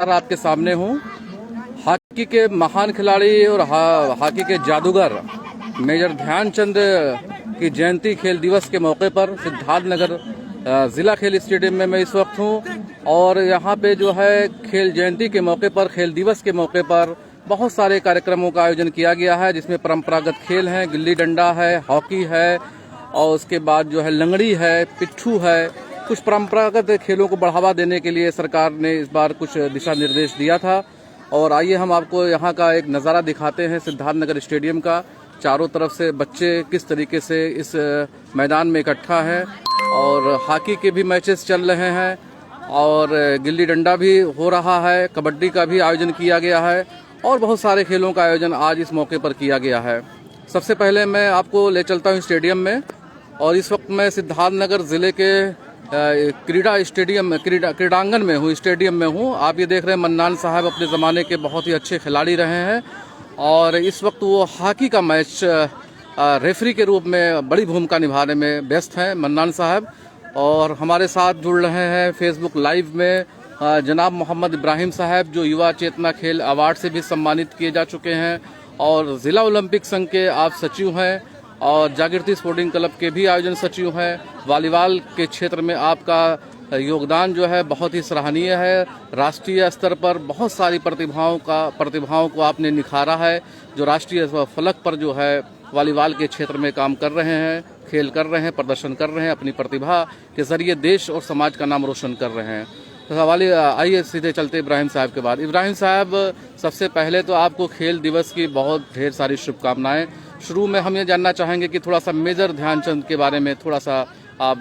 आपके सामने हूँ। हॉकी के महान खिलाड़ी और हॉकी के जादूगर मेजर ध्यानचंद की जयंती खेल दिवस के मौके पर सिद्धार्थनगर जिला खेल स्टेडियम में मैं इस वक्त हूँ और यहाँ पे जो है खेल जयंती के मौके पर, खेल दिवस के मौके पर बहुत सारे कार्यक्रमों का आयोजन किया गया है, जिसमें परंपरागत खेल हैं, गिल्ली डंडा है, हॉकी है और उसके बाद जो है लंगड़ी है, पिट्ठू है। कुछ परंपरागत खेलों को बढ़ावा देने के लिए सरकार ने इस बार कुछ दिशा निर्देश दिया था और आइए हम आपको यहाँ का एक नज़ारा दिखाते हैं सिद्धार्थनगर स्टेडियम का। चारों तरफ से बच्चे किस तरीके से इस मैदान में इकट्ठा हैं और हॉकी के भी मैचेस चल रहे हैं और गिल्ली डंडा भी हो रहा है, कबड्डी का भी आयोजन किया गया है और बहुत सारे खेलों का आयोजन आज इस मौके पर किया गया है। सबसे पहले मैं आपको ले चलता हूँ स्टेडियम में और इस वक्त मैं सिद्धार्थनगर जिले के क्रीडांगन में हूँ, स्टेडियम में हूँ। आप ये देख रहे हैं मन्नान साहब अपने ज़माने के बहुत ही अच्छे खिलाड़ी रहे हैं और इस वक्त वो हॉकी का मैच रेफरी के रूप में बड़ी भूमिका निभाने में व्यस्त हैं मन्नान साहब। और हमारे साथ जुड़ रहे हैं फेसबुक लाइव में जनाब मोहम्मद इब्राहिम साहब, जो युवा चेतना खेल अवार्ड से भी सम्मानित किए जा चुके हैं और ज़िला ओलंपिक संघ के आप सचिव हैं और जागृति स्पोर्टिंग क्लब के भी आयोजन सचिव हैं। वॉलीबॉल के क्षेत्र में आपका योगदान जो है बहुत ही सराहनीय है। राष्ट्रीय स्तर पर बहुत सारी प्रतिभाओं को आपने निखारा है, जो राष्ट्रीय फलक पर जो है वॉलीबॉल के क्षेत्र में काम कर रहे हैं, खेल कर रहे हैं, प्रदर्शन कर रहे हैं, अपनी प्रतिभा के जरिए देश और समाज का नाम रोशन कर रहे हैं। तो आइए सीधे चलते इब्राहिम साहब के बाद। इब्राहिम साहब, सबसे पहले तो आपको खेल दिवस की बहुत ढेर सारी शुभकामनाएं। शुरू में हम ये जानना चाहेंगे कि थोड़ा सा मेजर ध्यानचंद के बारे में थोड़ा सा आप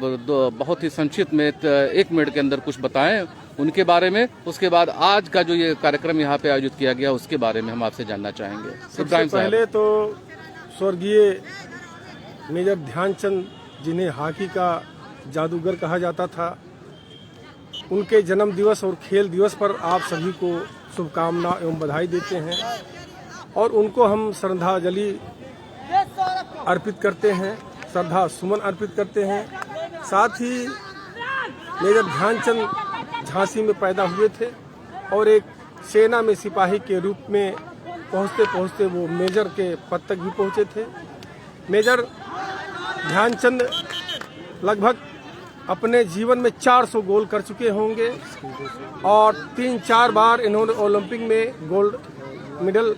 बहुत ही संक्षिप्त में 1 मिनट के अंदर कुछ बताएं उनके बारे में। उसके बाद आज का जो ये कार्यक्रम यहाँ पे आयोजित किया गया उसके बारे में हम आपसे जानना चाहेंगे। सबसे पहले तो स्वर्गीय मेजर ध्यानचंद, जिन्हें हॉकी का जादूगर कहा जाता था, उनके जन्म दिवस और खेल दिवस पर आप सभी को शुभकामना एवं बधाई देते हैं और उनको हम श्रद्धांजलि अर्पित करते हैं, श्रद्धा सुमन अर्पित करते हैं। साथ ही मेजर ध्यानचंद झांसी में पैदा हुए थे और एक सेना में सिपाही के रूप में पहुंचते पहुंचते वो मेजर के पद तक भी पहुंचे थे। मेजर ध्यानचंद लगभग अपने जीवन में 400 गोल कर चुके होंगे और 3-4 बार इन्होंने ओलंपिक में गोल्ड मेडल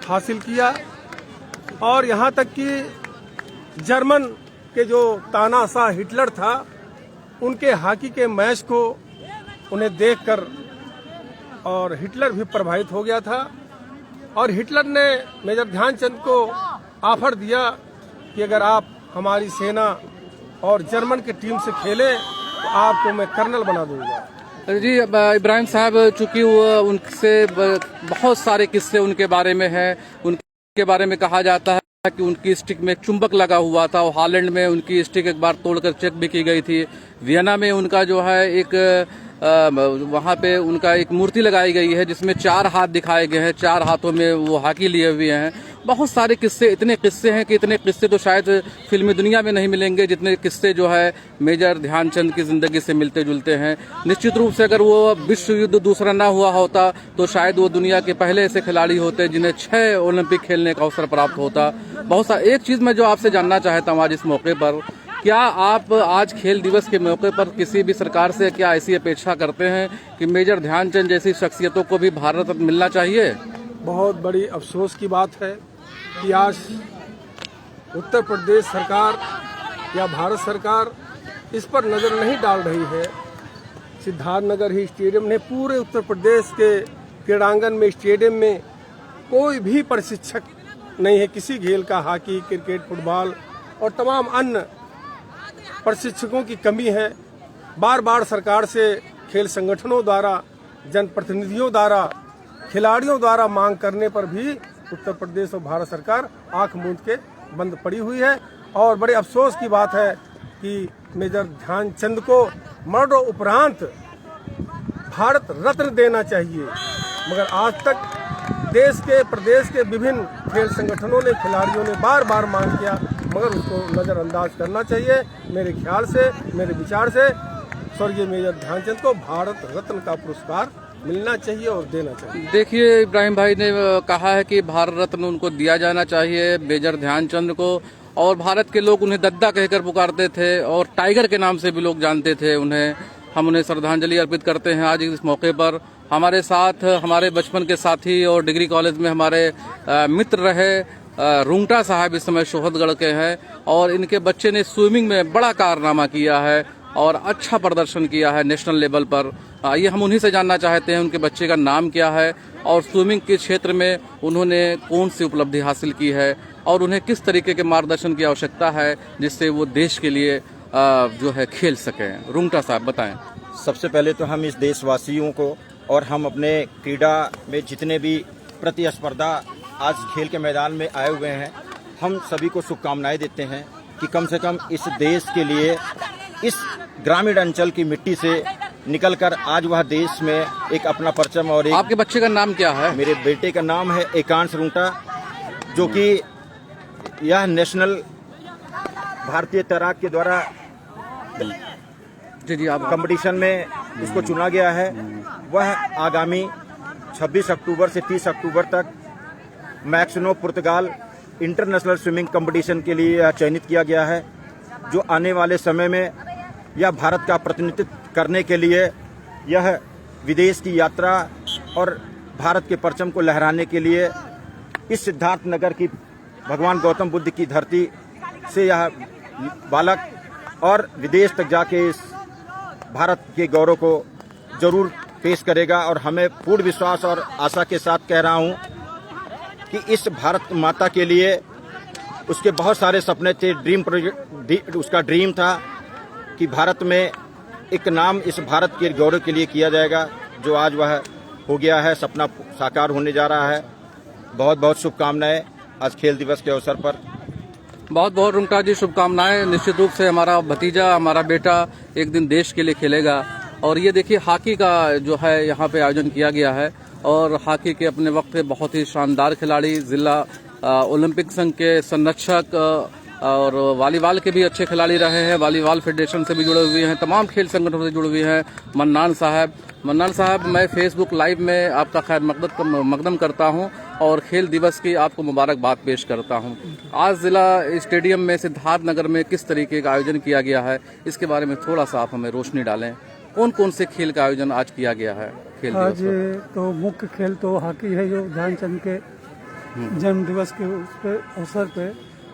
हासिल किया और यहाँ तक कि जर्मन के जो तानाशाह हिटलर था, उनके हॉकी के मैच को उन्हें देखकर और हिटलर भी प्रभावित हो गया था और हिटलर ने मेजर ध्यानचंद को ऑफर दिया कि अगर आप हमारी सेना और जर्मन की टीम से खेले तो आपको मैं कर्नल बना दूंगा। जी इब्राहिम साहब, चूंकि उनसे बहुत सारे किस्से उनके बारे में है, उनके बारे में कहा जाता है कि उनकी स्टिक में एक चुंबक लगा हुआ था और हॉलैंड में उनकी स्टिक एक बार तोड़कर चेक भी की गई थी। वियना में उनका जो है एक वहाँ पे उनका एक मूर्ति लगाई गई है जिसमें 4 हाथ दिखाए गए हैं, 4 हाथों में वो हॉकी लिए हुए हैं। बहुत सारे किस्से, इतने किस्से हैं कि इतने किस्से तो शायद फिल्मी दुनिया में नहीं मिलेंगे जितने किस्से जो है मेजर ध्यानचंद की जिंदगी से मिलते जुलते हैं। निश्चित रूप से अगर वो विश्व युद्ध दूसरा ना हुआ होता तो शायद वो दुनिया के पहले ऐसे खिलाड़ी होते जिन्हें 6 ओलंपिक खेलने का अवसर प्राप्त होता। बहुत सारा एक चीज मैं जो आपसे जानना चाहता हूँ आज इस मौके पर, क्या आप आज खेल दिवस के मौके पर किसी भी सरकार से क्या ऐसी अपेक्षा करते हैं कि मेजर ध्यानचंद जैसी शख्सियतों को भी भारत रत्न मिलना चाहिए? बहुत बड़ी अफसोस की बात है कि आज उत्तर प्रदेश सरकार या भारत सरकार इस पर नजर नहीं डाल रही है। सिद्धार्थनगर ही स्टेडियम ने पूरे उत्तर प्रदेश के क्रीडांगन में, स्टेडियम में कोई भी प्रशिक्षक नहीं है किसी खेल का, हॉकी, क्रिकेट, फुटबॉल और तमाम अन्य प्रशिक्षकों की कमी है। बार बार सरकार से खेल संगठनों द्वारा, जनप्रतिनिधियों द्वारा, खिलाड़ियों द्वारा मांग करने पर भी उत्तर प्रदेश और भारत सरकार आंख मूंद के बंद पड़ी हुई है और बड़े अफसोस की बात है कि मेजर ध्यानचंद को मरणों उपरांत भारत रत्न देना चाहिए, मगर आज तक देश के, प्रदेश के विभिन्न खेल संगठनों ने, खिलाड़ियों ने बार बार मांग किया, मगर उसको नज़रअंदाज करना चाहिए। मेरे ख्याल से, मेरे विचार से स्वर्गीय मेजर ध्यानचंद को भारत रत्न का पुरस्कार मिलना चाहिए और देना चाहिए। देखिए, इब्राहिम भाई ने कहा है कि भारत रत्न उनको दिया जाना चाहिए, मेजर ध्यानचंद को, और भारत के लोग उन्हें दद्दा कहकर पुकारते थे और टाइगर के नाम से भी लोग जानते थे उन्हें। हम उन्हें श्रद्धांजलि अर्पित करते हैं आज इस मौके पर। हमारे साथ हमारे बचपन के साथी और डिग्री कॉलेज में हमारे मित्र रहे रुंगटा साहब इस समय सोहतगढ़ के हैं, और इनके बच्चे ने स्विमिंग में बड़ा कारनामा किया है और अच्छा प्रदर्शन किया है नेशनल लेवल पर। ये हम उन्हीं से जानना चाहते हैं उनके बच्चे का नाम क्या है और स्विमिंग के क्षेत्र में उन्होंने कौन सी उपलब्धि हासिल की है और उन्हें किस तरीके के मार्गदर्शन की आवश्यकता है जिससे वो देश के लिए जो है खेल सकें। रुंगटा साहब बताएं। सबसे पहले तो हम इस देशवासियों को और हम अपने क्रीड़ा में जितने भी प्रतिस्पर्धा आज खेल के मैदान में आए हुए हैं, हम सभी को शुभकामनाएं देते हैं कि कम से कम इस देश के लिए इस ग्रामीण अंचल की मिट्टी से निकलकर आज वह देश में एक अपना परचम और एक। आपके बच्चे का नाम क्या है? मेरे बेटे का नाम है एकांश रुंगटा, जो कि यह नेशनल भारतीय तैराक के द्वारा जी आप कंपटीशन में इसको चुना गया है। वह आगामी 26 अक्टूबर से 30 अक्टूबर तक मैक्सिनो पुर्तगाल इंटरनेशनल स्विमिंग कंपटीशन के लिए चयनित किया गया है, जो आने वाले समय में यह भारत का प्रतिनिधित्व करने के लिए यह विदेश की यात्रा और भारत के परचम को लहराने के लिए इस सिद्धार्थ नगर की भगवान गौतम बुद्ध की धरती से यह बालक और विदेश तक जाके इस भारत के गौरव को जरूर पेश करेगा। और हमें पूर्ण विश्वास और आशा के साथ कह रहा हूं कि इस भारत माता के लिए उसके बहुत सारे सपने थे, उसका ड्रीम था कि भारत में एक नाम इस भारत के गौरव के लिए किया जाएगा, जो आज वह हो गया है, सपना साकार होने जा रहा है। बहुत बहुत शुभकामनाएं आज खेल दिवस के अवसर पर। बहुत बहुत रुंगटा जी शुभकामनाएं। निश्चित रूप से हमारा भतीजा, हमारा बेटा एक दिन देश के लिए खेलेगा। और ये देखिए, हॉकी का जो है यहाँ पे आयोजन किया गया है, और हॉकी के अपने वक्त पे बहुत ही शानदार खिलाड़ी, जिला ओलंपिक संघ के संरक्षक और वॉलीबॉल के भी अच्छे खिलाड़ी रहे हैं, वॉलीबॉल फेडरेशन से भी जुड़े हुए हैं, तमाम खेल संगठनों से जुड़े हुए हैं। मन्नान साहब, मैं फेसबुक लाइव में आपका खैर मकदम करता हूं और खेल दिवस की आपको मुबारकबाद पेश करता हूं। आज जिला स्टेडियम में सिद्धार्थ नगर में किस तरीके का आयोजन किया गया है, इसके बारे में थोड़ा सा आप हमें रोशनी डालें। कौन कौन से खेल का आयोजन आज किया गया है खेल दिवस आज तो मुख्य खेल तो हॉकी है, जो ध्यानचंद के जन्म दिवस के उस पे अवसर पे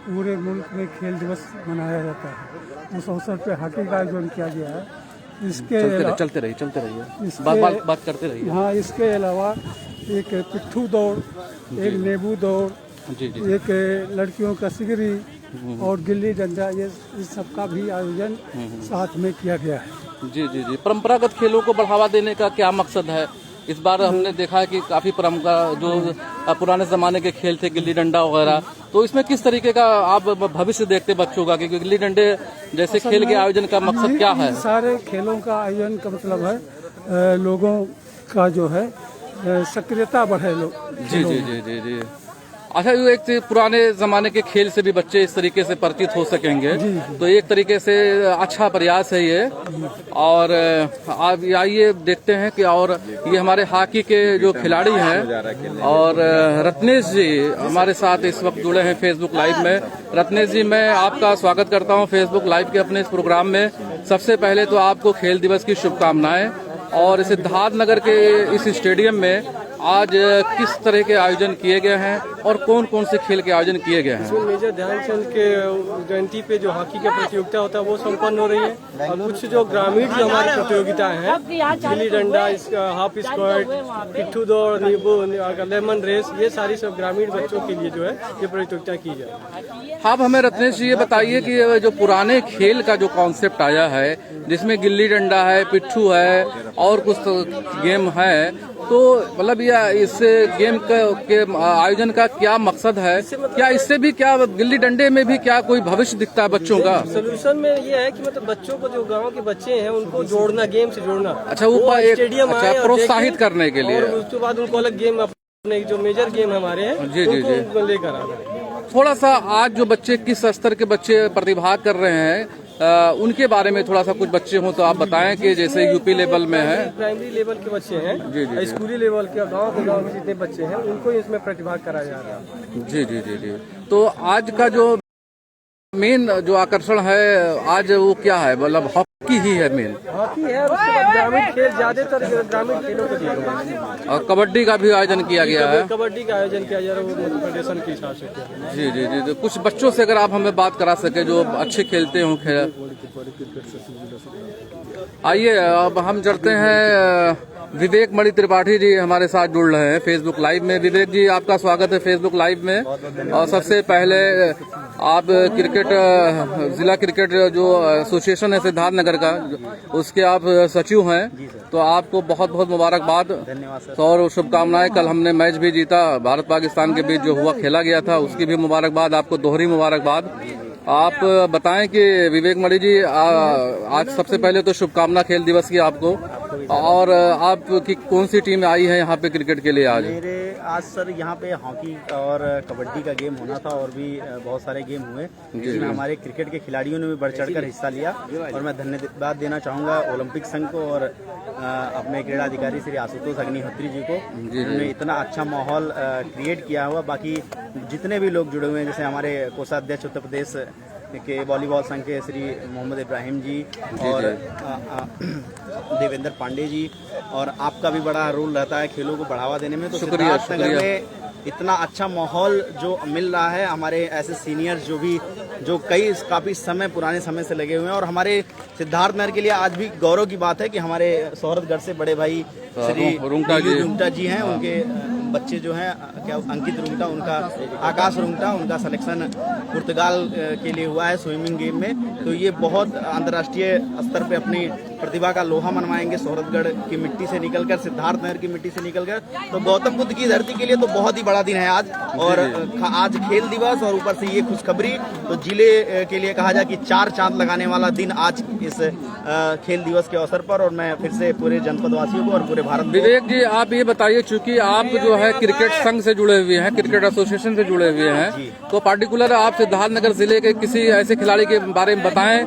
पूरे मुल्क में खेल दिवस मनाया जाता है। उस अवसर पे हॉकी का आयोजन किया गया है। इसके चलते रहिए बात करते रहिए। हाँ, इसके अलावा एक पिट्ठू दौड़, एक नींबू दौड़, एक लड़कियों का सिगरी और गिल्ली डंडा, ये इस सब का भी आयोजन साथ में किया गया है। जी। परंपरागत खेलों को बढ़ावा देने का क्या मकसद है? इस बार हमने देखा है कि काफी जो पुराने जमाने के खेल थे, गिल्ली डंडा वगैरह, तो इसमें किस तरीके का आप भविष्य देखते बच्चों का, क्योंकि गिल्ली डंडे जैसे खेल के आयोजन का मकसद क्या है? सारे खेलों का आयोजन का मतलब है लोगों का जो है सक्रियता बढ़े लोग। जी। अच्छा, ये एक पुराने जमाने के खेल से भी बच्चे इस तरीके से परिचित हो सकेंगे, तो एक तरीके से अच्छा प्रयास है ये। और आप आइए देखते हैं कि और ये हमारे हॉकी के जो खिलाड़ी हैं, और रत्नेश जी हमारे साथ इस वक्त जुड़े हैं फेसबुक लाइव में। रत्नेश जी, मैं आपका स्वागत करता हूं फेसबुक लाइव के अपने इस प्रोग्राम में। सबसे पहले तो आपको खेल दिवस की शुभकामनाएं। और सिद्धार्थ नगर के इस स्टेडियम में आज किस तरह के आयोजन किए गए हैं और कौन कौन से खेल के आयोजन किए गए हैं? इसमें मेजर ध्यानचंद के जयंती पे जो हॉकी की प्रतियोगिता होता है वो संपन्न हो रही है, और कुछ जो ग्रामीण जो हमारी प्रतियोगिताएं हैं, गिल्ली डंडा, हाफ स्क्वाड, पिट्ठू दौड़, नींबू, लेमन रेस, ये सारी सब ग्रामीण बच्चों के लिए जो है ये प्रतियोगिता की जाए। आप हमें रत्नेश जी ये बताइए कि जो पुराने खेल का जो कॉन्सेप्ट आया है, जिसमें गिल्ली डंडा है, पिट्ठू है और कुछ गेम है, तो मतलब यह इस गेम के आयोजन का क्या मकसद है? क्या इससे भी क्या गिल्ली डंडे में भी क्या कोई भविष्य दिखता है बच्चों का? सोल्यूशन में ये है कि मतलब बच्चों को, जो गांव के बच्चे हैं, उनको जोड़ना, गेम से जोड़ना। अच्छा, वो स्टेडियम प्रोत्साहित करने के लिए, उसके बाद उनको अलग गेम, अपने जो मेजर गेम हमारे हैं जी उनको लेकर आना। थोड़ा सा आज जो बच्चे किस स्तर के बच्चे प्रतिभाग कर रहे हैं, उनके बारे में थोड़ा सा कुछ बच्चे हों तो आप बताएं कि जैसे यूपी लेवल में है, प्राइमरी लेवल के बच्चे हैं, जी। स्कूली लेवल के गांव के जितने बच्चे हैं उनको इसमें प्रतिभाग कराया जा रहा है। जी। तो आज का जो मेन जो आकर्षण है आज वो क्या है, मतलब हॉकी ही है मेन, हॉकी है, उसके बाद ग्रामीण खेल, ज्यादातर ग्रामीण खेलों को दिया गया है। और कबड्डी का भी आयोजन किया गया है। कबड्डी का आयोजन किया जा रहा है, वो फेडरेशन के हिसाब से किया। जी। तो कुछ बच्चों से अगर आप हमें बात करा सके जो अच्छे खेलते हो खेल। आइए अब हम चलते हैं, विवेक मणि त्रिपाठी जी हमारे साथ जुड़ रहे हैं फेसबुक लाइव में। विवेक जी, आपका स्वागत है फेसबुक लाइव में। और सबसे पहले आप क्रिकेट, जिला क्रिकेट जो एसोसिएशन है सिद्धार्थनगर का, उसके आप सचिव हैं, तो आपको बहुत बहुत मुबारकबाद और शुभकामनाएं। कल हमने मैच भी जीता, भारत पाकिस्तान के बीच जो हुआ खेला गया था, उसकी भी मुबारकबाद, आपको दोहरी मुबारकबाद। आप बताएं कि विवेक मणि जी, आज सबसे पहले तो शुभकामना खेल दिवस की आपको, और आपकी कौन सी टीम आई है यहाँ पे क्रिकेट के लिए आज? मेरे आज सर यहाँ पे हॉकी और कबड्डी का गेम होना था, और भी बहुत सारे गेम हुए जिसमें हमारे क्रिकेट के खिलाड़ियों ने भी बढ़ चढ़कर हिस्सा लिया। और मैं धन्यवाद देना चाहूँगा ओलंपिक संघ को और अपने क्रीड़ा अधिकारी श्री आशुतोष अग्निहोत्री जी को, जिन्होंने इतना अच्छा माहौल क्रिएट किया हुआ। बाकी जितने भी लोग जुड़े हुए हैं, जैसे हमारे कोषाध्यक्ष उत्तर प्रदेश के वॉलीबॉल संघ के श्री मोहम्मद इब्राहिम जी और देवेंद्र पांडे जी, और आपका भी बड़ा रोल रहता है खेलों को बढ़ावा देने में। तो सिद्धार्थनगर में इतना अच्छा माहौल जो मिल रहा है, हमारे ऐसे सीनियर्स जो काफी समय पुराने समय से लगे हुए हैं, और हमारे सिद्धार्थनगर के लिए आज भी गौरव की बात है कि हमारे सोहरतगढ़ से बड़े भाई श्री रुंगटा जी हैं, उनके बच्चे जो हैं, क्या अंकित रुंगटा, उनका आकाश रुंगटा, उनका सिलेक्शन पुर्तगाल के लिए हुआ है स्विमिंग गेम में। तो ये बहुत अंतर्राष्ट्रीय स्तर पे अपनी प्रतिभा का लोहा मनवाएंगे सोहरतगढ़ की मिट्टी से निकलकर, सिद्धार्थनगर की मिट्टी से निकलकर। तो गौतम बुद्ध की धरती के लिए तो बहुत ही बड़ा दिन है आज, और आज खेल दिवस और ऊपर से ये खुशखबरी, तो जिले के लिए कहा जाए कि 4 चांद लगाने वाला दिन आज इस खेल दिवस के अवसर पर। और मैं फिर से पूरे जनपद वासियों को और पूरे भारत। विवेक जी, आप ये बताइए, चूंकि आप जो है क्रिकेट संघ से जुड़े हुए हैं, क्रिकेट एसोसिएशन से जुड़े हुए हैं, तो पार्टिकुलर आप सिद्धार्थनगर जिले के किसी ऐसे खिलाड़ी के बारे में बताएं,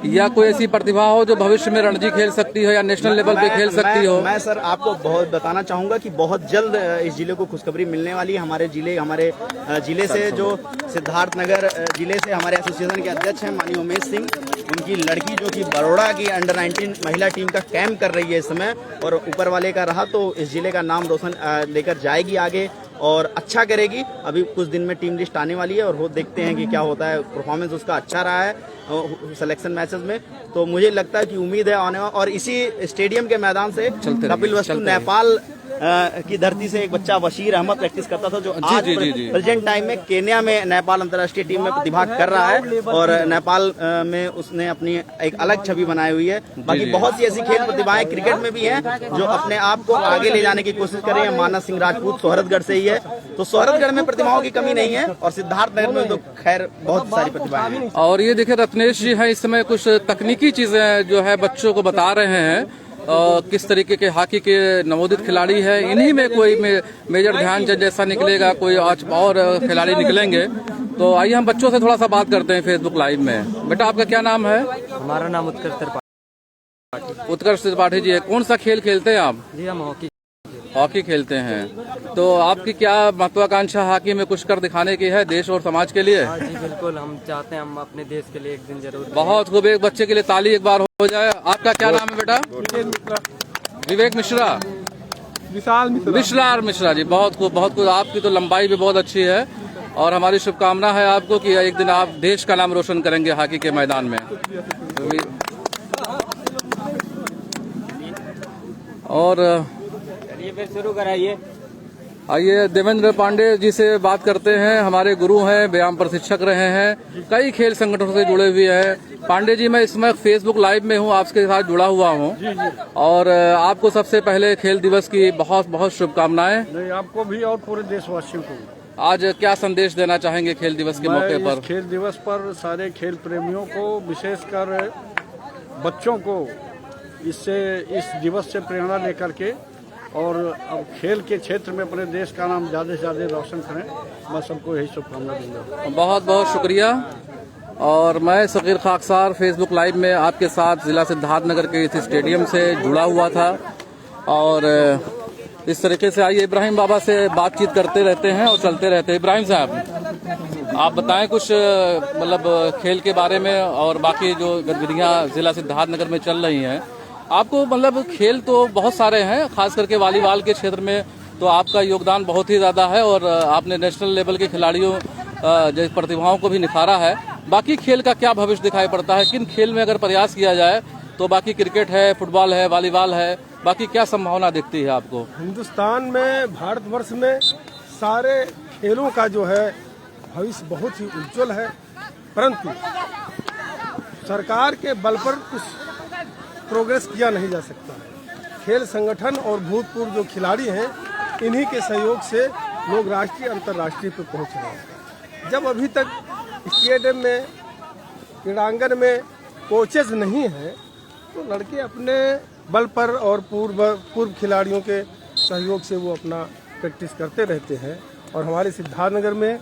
या कोई ऐसी प्रतिभा हो जो भविष्य में रणजी खेल सकती हो या नेशनल लेवल पे खेल सकती हो। मैं सर आपको बहुत बताना चाहूंगा कि बहुत जल्द इस जिले को खुशखबरी मिलने वाली है। हमारे जिले से जो सिद्धार्थनगर जिले से हमारे एसोसिएशन के अध्यक्ष हैं माननीय उमेश सिंह, उनकी लड़की जो कि बड़ौदा की अंडर 19 महिला टीम का कैंप कर रही है इस समय, और ऊपर वाले का रहा तो इस जिले का नाम रोशन लेकर जाएगी आगे और अच्छा करेगी। अभी कुछ दिन में टीम लिस्ट आने वाली है, और वो देखते हैं कि क्या होता है। परफॉर्मेंस उसका अच्छा रहा है सिलेक्शन मैचेस में, तो मुझे लगता है कि उम्मीद है आने वाला। और इसी स्टेडियम के मैदान से कपिल वस्तु नेपाल की धरती से एक बच्चा बशीर अहमद प्रैक्टिस करता था, जो आज प्रेजेंट टाइम में केन्या में नेपाल अंतर्राष्ट्रीय टीम में प्रतिभाग कर रहा है, और नेपाल में उसने अपनी एक अलग छवि बनाई हुई है। बाकी बहुत सी ऐसी खेल प्रतिभाएं क्रिकेट में भी हैं जो अपने आप को आगे ले जाने की कोशिश कर रहे हैं। मानस सिंह राजपूत सोहरतगढ़ से ही है, तो सोहरतगढ़ में प्रतिभाओं की कमी नहीं है, और सिद्धार्थनगर में तो खैर बहुत सारी प्रतिभाएं हैं। और ये देखिए, रत्नेश जी हैं, इस समय कुछ तकनीकी चीजें जो है बच्चों को बता रहे हैं, किस तरीके के हॉकी के नवोदित खिलाड़ी है। इन्हीं में कोई मेजर ध्यानचंद जैसा निकलेगा, कोई और खिलाड़ी निकलेंगे। तो आइए हम बच्चों से थोड़ा सा बात करते हैं फेसबुक लाइव में। बेटा, आपका क्या नाम है? हमारा नाम उत्कर्ष त्रिपाठी। उत्कर्ष त्रिपाठी जी, कौन सा खेल खेलते हैं आप? जी, हम हॉकी खेलते हैं। तो आपकी क्या महत्वाकांक्षा हॉकी में कुछ कर दिखाने की है देश और समाज के लिए? जी बिल्कुल, हम चाहते हैं हम अपने देश के लिए एक दिन जरूर। बहुत खूब, एक बच्चे के लिए ताली एक बार हो जाए। आपका क्या नाम है बेटा? विवेक मिश्रा। विशाल मिश्रा जी, बहुत खूब बहुत खूब। आपकी तो लंबाई भी बहुत अच्छी है, और हमारी शुभकामना है आपको कि एक दिन आप देश का नाम रोशन करेंगे हॉकी के मैदान में। और फिर शुरू कराइए। आइए देवेंद्र पांडे जी से बात करते हैं, हमारे गुरु हैं, व्यायाम प्रशिक्षक रहे हैं, कई खेल संगठनों से जुड़े हुए हैं। पांडे जी, मैं इसमें फेसबुक लाइव में हूं, आपके साथ जुड़ा हुआ हूं, और आपको सबसे पहले खेल दिवस की बहुत बहुत शुभकामनाएं। नहीं, आपको भी और पूरे देशवासियों को। आज क्या संदेश देना चाहेंगे खेल दिवस के मौके पर? खेल दिवस पर सारे खेल प्रेमियों को, विशेषकर बच्चों को, इस दिवस से प्रेरणा लेकर के और अब खेल के क्षेत्र में अपने देश का नाम ज्यादा से ज्यादा रोशन करें। मैं सबको यही शुभकामना दूंगा। बहुत बहुत शुक्रिया। और मैं सकीर खाकसार फेसबुक लाइव में आपके साथ ज़िला सिद्धार्थनगर के इस स्टेडियम से जुड़ा हुआ था। और इस तरीके से आइए इब्राहिम बाबा से बातचीत करते रहते हैं और चलते रहते हैं। इब्राहिम साहब, आप बताएं कुछ मतलब खेल के बारे में और बाकी जो गतिविधियां ज़िला सिद्धार्थनगर में चल रही हैं। आपको मतलब खेल तो बहुत सारे हैं, खास करके वॉलीबॉल के क्षेत्र में तो आपका योगदान बहुत ही ज़्यादा है और आपने नेशनल लेवल के खिलाड़ियों जैसे प्रतिभाओं को भी निखारा है। बाकी खेल का क्या भविष्य दिखाई पड़ता है? किन खेल में अगर प्रयास किया जाए तो बाकी क्रिकेट है, फुटबॉल है, वॉलीबॉल है, बाकी क्या संभावना दिखती है आपको? हिंदुस्तान में, भारतवर्ष में सारे खेलों का जो है भविष्य बहुत ही उज्जवल है, परंतु सरकार के बल पर कुछ प्रोग्रेस किया नहीं जा सकता है। खेल संगठन और भूतपूर्व जो खिलाड़ी हैं, इन्हीं के सहयोग से लोग राष्ट्रीय अंतर्राष्ट्रीय पर पहुंच रहे हैं। जब अभी तक स्टेडियम में, क्रीड़ांगन में कोचेज नहीं हैं, तो लड़के अपने बल पर और पूर्व खिलाड़ियों के सहयोग से वो अपना प्रैक्टिस करते रहते हैं। और हमारे सिद्धार्थनगर में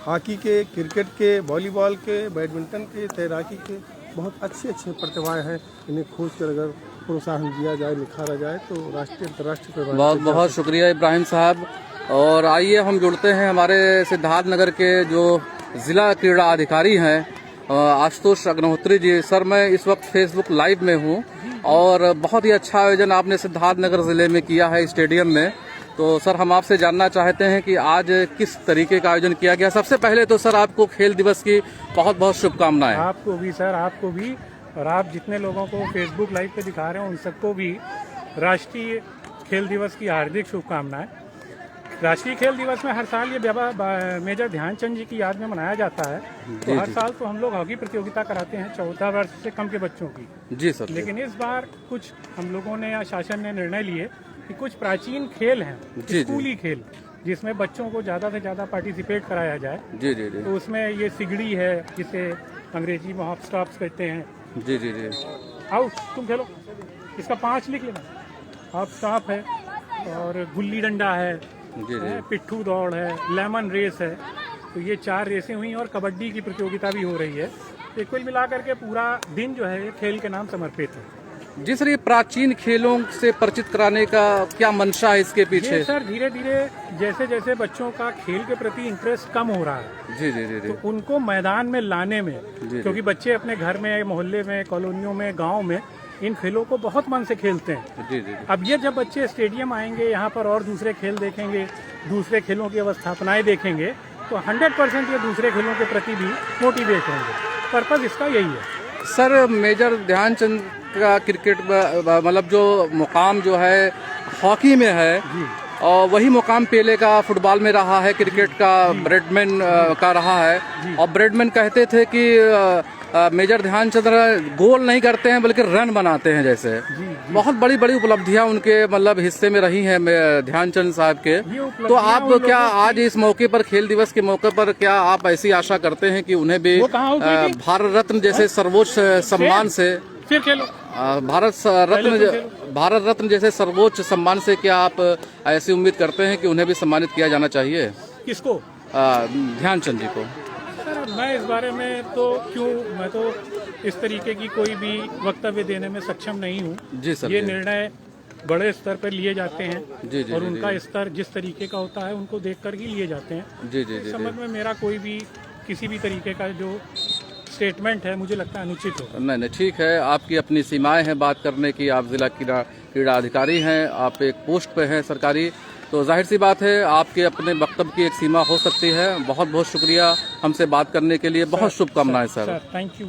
हॉकी के, क्रिकेट के, वॉलीबॉल के, बैडमिंटन के, तैराकी के बहुत अच्छी प्रतिभाएं हैं। इन्हें खोज कर अगर प्रोत्साहन दिया जाए, निखारा जाए तो राष्ट्रीय अंतर्राष्ट्रीय पर बहुत बहुत शुक्रिया इब्राहिम साहब। और आइए हम जुड़ते हैं हमारे सिद्धार्थनगर के जो जिला क्रीड़ा अधिकारी हैं आशुतोष अग्निहोत्री जी। सर, मैं इस वक्त फेसबुक लाइव में हूं और बहुत ही अच्छा आयोजन आपने सिद्धार्थनगर जिले में किया है स्टेडियम में। तो सर, हम आपसे जानना चाहते हैं कि आज किस तरीके का आयोजन किया गया। सबसे पहले तो सर आपको खेल दिवस की बहुत बहुत शुभकामनाएं। आपको भी सर, आपको भी, और आप जितने लोगों को फेसबुक लाइव पे दिखा रहे हैं उन सबको भी राष्ट्रीय खेल दिवस की हार्दिक शुभकामनाएं। राष्ट्रीय खेल दिवस में हर साल ये मेजर ध्यानचंद जी की याद में मनाया जाता है। तो हर साल तो हम लोग हॉकी प्रतियोगिता कराते हैं 14 वर्ष से कम के बच्चों की। जी सर। लेकिन इस बार कुछ हम लोगों ने या शासन ने निर्णय लिए कि कुछ प्राचीन खेल हैं, स्कूली खेल, जिसमें बच्चों को ज्यादा से ज्यादा पार्टिसिपेट कराया जाए। जी जी जी। तो उसमें ये सिगड़ी है, जिसे अंग्रेजी में हॉप स्टॉप्स कहते हैं। जी जी जी। आओ तुम खेलो, इसका 5 लिख लेना। हॉप स्टॉप है और गुल्ली डंडा है, पिट्ठू दौड़ है, लेमन रेस है। तो ये 4 रेसें हुई और कबड्डी की प्रतियोगिता भी हो रही है। तो कुल मिलाकर के पूरा दिन जो है खेल के नाम समर्पित है। जी सर, ये प्राचीन खेलों से परिचित कराने का क्या मंशा है इसके पीछे? सर, धीरे धीरे जैसे जैसे बच्चों का खेल के प्रति इंटरेस्ट कम हो रहा है, जी जी जी, तो उनको मैदान में लाने में, क्योंकि बच्चे अपने घर में, मोहल्ले में, कॉलोनियों में, गाँव में इन खेलों को बहुत मन से खेलते हैं। जी जी। अब ये जब बच्चे स्टेडियम आएंगे, यहाँ पर और दूसरे खेल देखेंगे, दूसरे खेलों की अवस्थापनाएं देखेंगे, तो 100% ये दूसरे खेलों के प्रति भी मोटिवेट होंगे। पर्पज इसका यही है। सर, मेजर ध्यानचंद का क्रिकेट मतलब जो मुकाम जो है हॉकी में है, और वही मुकाम पेले का फुटबॉल में रहा है, क्रिकेट का ब्रेडमैन का रहा है। और ब्रेडमैन कहते थे कि मेजर ध्यानचंद गोल नहीं करते हैं बल्कि रन बनाते हैं। जैसे बहुत बड़ी बड़ी उपलब्धियां उनके मतलब हिस्से में रही हैं ध्यानचंद साहब के। तो आप क्या आज इस मौके पर, खेल दिवस के मौके पर, क्या आप ऐसी आशा करते हैं कि उन्हें भी भारत रत्न जैसे सर्वोच्च सम्मान से, फिर खेलो, भारत रत्न जैसे सर्वोच्च सम्मान से, क्या आप ऐसी उम्मीद करते हैं कि उन्हें भी सम्मानित किया जाना चाहिए? किसको? ध्यानचंद जी को। मैं इस बारे में तो मैं तो इस तरीके की कोई भी वक्तव्य देने में सक्षम नहीं हूँ। जी सर। ये निर्णय बड़े स्तर पर लिए जाते हैं। जी जी। और उनका स्तर जिस तरीके का होता है उनको देखकर ही लिए जाते हैं। जी जी। इस संबंध में मेरा कोई भी किसी भी तरीके का जो स्टेटमेंट है मुझे लगता है अनुचित होगा। नहीं, ठीक है, आपकी अपनी सीमाएं हैं बात करने की। आप जिला क्रीड़ा अधिकारी हैं, आप एक पोस्ट पे हैं सरकारी, तो जाहिर सी बात है आपके अपने वक्तव्य की एक सीमा हो सकती है। बहुत बहुत शुक्रिया हमसे बात करने के लिए। बहुत शुभकामनाएं सर। Thank you.